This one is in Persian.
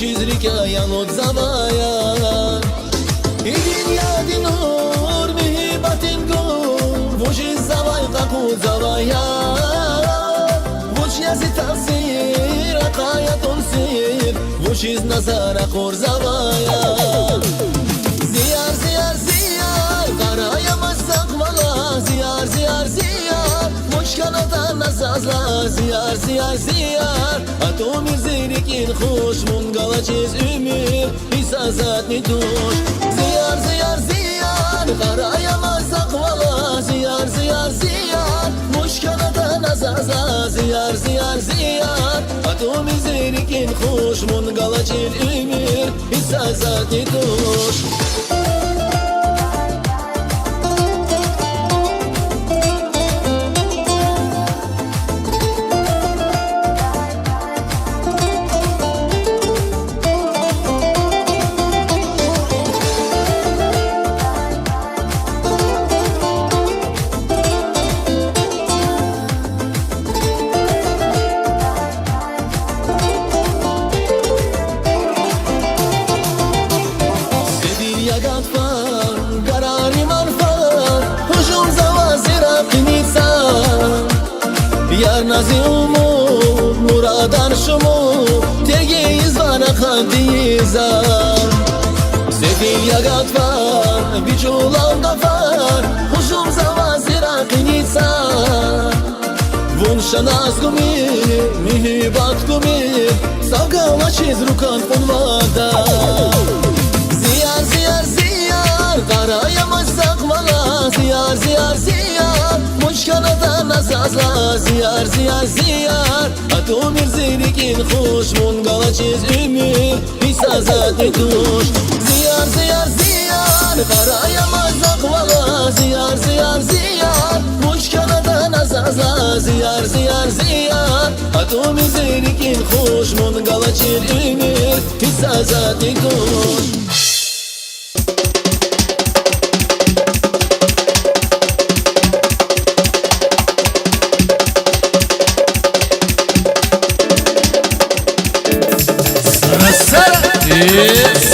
چیز ریکایا نود زوایا ایدین یادی نور مهیبتین گو وشی زوای قاقو زوایا وشی ازی تفسیر قایتون سیر وشی نظر قور زوایا زیار زیار زیار قرایا مستقبلا زیار زیار زیار مشکلات نسازلا زیار زیار زیار اتو میرزیرکین خوش منگلا چیز امیر ایسازات نیتوش زیار زیار زیار قرایا مستقبلا زیار زیار زیار مشکلات نسازلا زیار زیار زیار اتو میرزیرکین خوش منگلا چیز امیر ایسازات نیتوش یار نازی امور مرادان شما تگیز وانا خندیزم سفیل یگات فر بیچولام دفر خوشم زوازی راقینیزم ون شناز گمی مهیبات گمی ساقا چیز رو کن فنوادا زیار زیار زیار قرایا مستقبلا زیار زیار زیار مشکلات نسازلا زیار زیار زیار اتو میرزیرکین خوش منگلا چیز امیر ایسازات نیتوش زیار زیار زیار قرایا مستقبلا زیار زیار زیار مشکلات نسازلا زیار زیار زیار اتو میرزیرکین خوش منگلا چیز امیر ایسازات نیتوش Yes.